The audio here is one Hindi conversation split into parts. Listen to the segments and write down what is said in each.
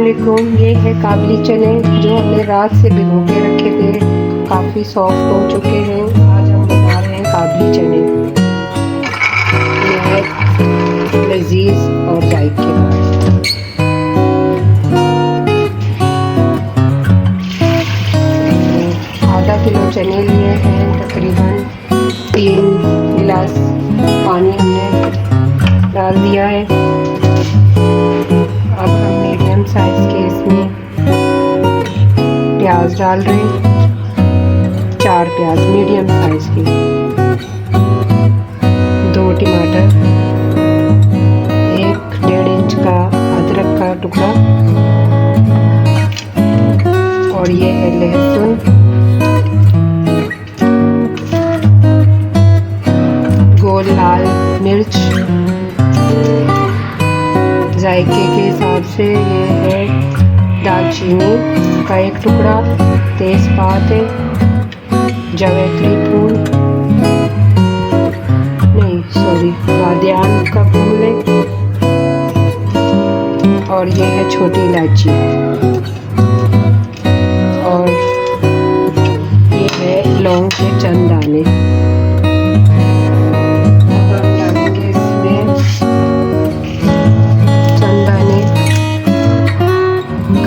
अस्सलामुअलैकुम। ये है काबली चने जो हमने रात से भिगो के रखे थे, काफ़ी सॉफ्ट हो चुके हैं। आज हम बना रहे हैं काबली चने। ये है लजीज और जायकेदार। आधा किलो चने लिए हैं, तकरीबन 3 गिलास पानी हमने डाल दिया है। अब हम मीडियम साइज़ के इसमें प्याज डाल रहे हैं, 4 प्याज मीडियम साइज़ के, 2 टमाटर, 1-1.5 इंच का अदरक का टुकड़ा और ये है लहसुन, गोल लाल मिर्च, जायके के हिसाब से ये है दालचीनी का 1 टुकड़ा, तेज़पात है, जावित्री फूल नहीं सॉरी बादियान का फूल है और ये है छोटी इलायची और ये है लौंग के चंद दाने।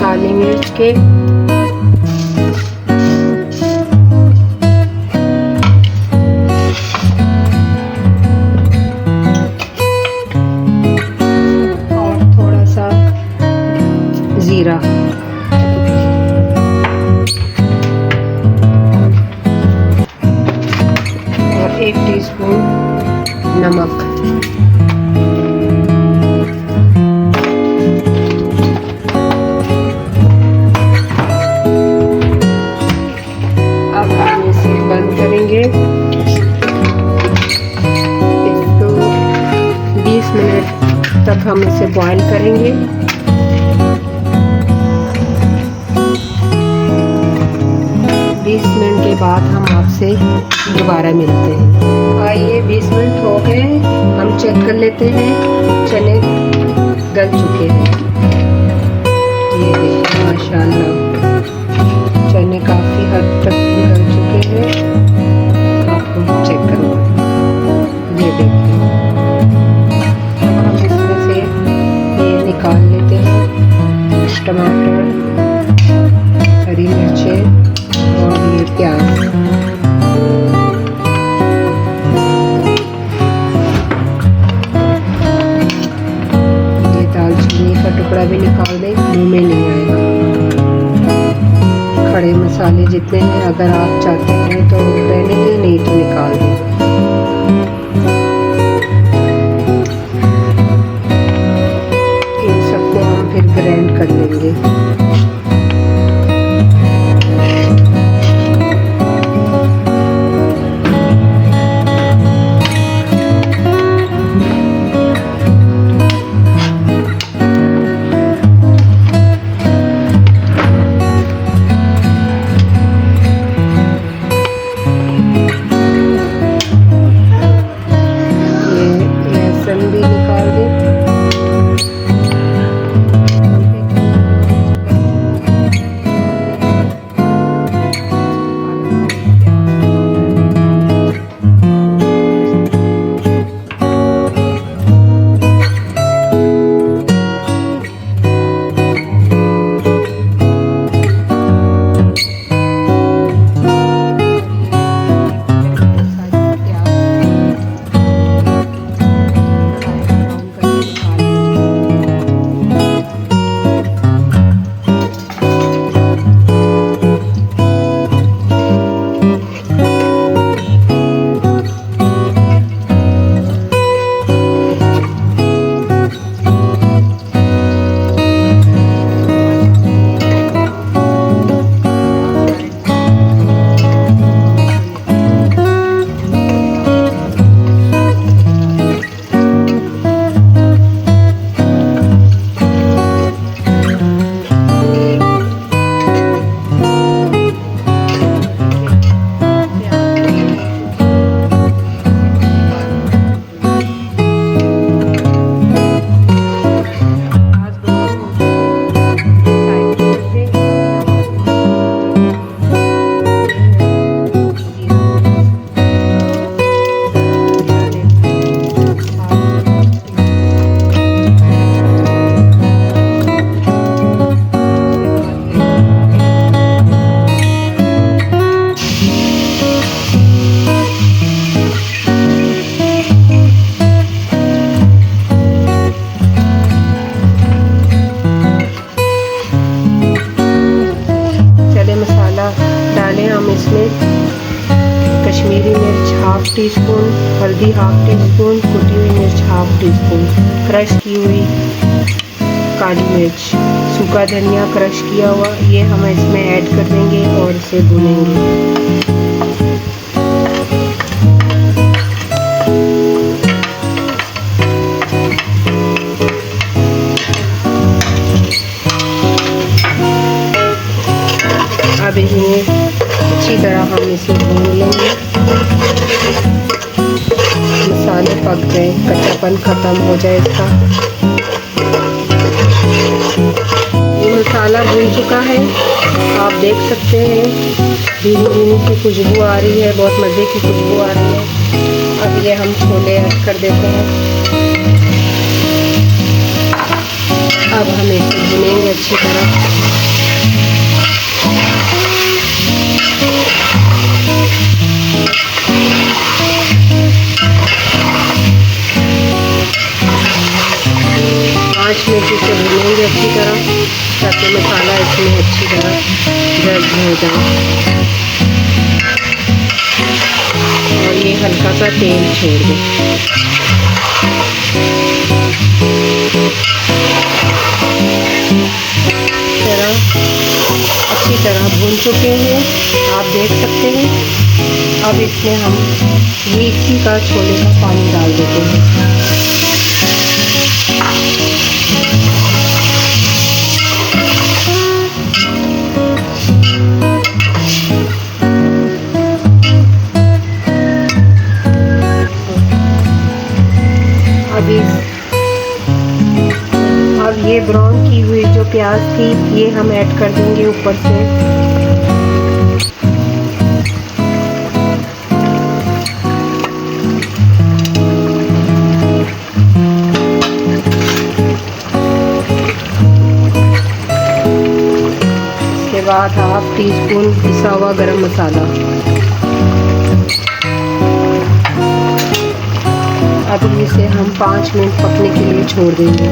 काली मिर्च के और थोड़ा सा जीरा और 1 टीस्पून नमक। बंद करेंगे। इसको 20 मिनट तक हम इसे बॉईल करेंगे। बीस मिनट के बाद हम आपसे दोबारा मिलते हैं। आइए 20 मिनट हो गए, हम चेक कर लेते हैं। चने गल चुके हैं, ये देखिए माशाल्लाह चने काफ़ी हद तक गल चुके हैं। आपको चेक करो, ये देखिए। अब हम इसमें से ये निकाल लेते हैं। टमाटर, हरी मिर्चें और ये प्याज। ये दालचीनी का टुकड़ा भी निकाल दें, मुंह में नहीं आएगा। खड़े मसाले जितने हैं अगर आप चाहते हैं तो रहने दें, नहीं तो निकाल दें। इन सबको हम फिर ग्राइंड कर लेंगे। टी स्पून हल्दी, हाफ टी स्पून कुटी हुई मिर्च, हाफ टी स्पून क्रश की हुई काली मिर्च, सूखा धनिया क्रश किया हुआ, ये हम इसमें ऐड कर देंगे और इसे भूनेंगे। अब इन्हें अच्छी तरह हम इसे भून लेंगे। मसाले पक गए, कच्चापन ख़त्म हो जाए इसका। ये मसाला भून चुका है, आप देख सकते हैं धीमी धीमी सी खुशबू आ रही है, बहुत मज़े की खुशबू आ रही है। अब ये हम छोले ऐड कर देते हैं। अब हम इसे भूनेंगे अच्छी तरह। पाँच मिनट इसे भूनेंगे अच्छी तरह ताकि मसाला इसमें अच्छी तरह जज्ब हो जाए और ये हल्का सा तेल छोड़ दे। अच्छी तरह भून चुके हैं, आप देख सकते हैं। अब इसमें हम मिर्ची का छोले का पानी डाल देते हैं। अब ये ब्राउन की हुई जो प्याज थी ये हम ऐड कर देंगे ऊपर से। इसके बाद हाफ टी स्पून पिसा हुआ गरम मसाला। अब इसे हम 5 मिनट पकने के लिए छोड़ देंगे।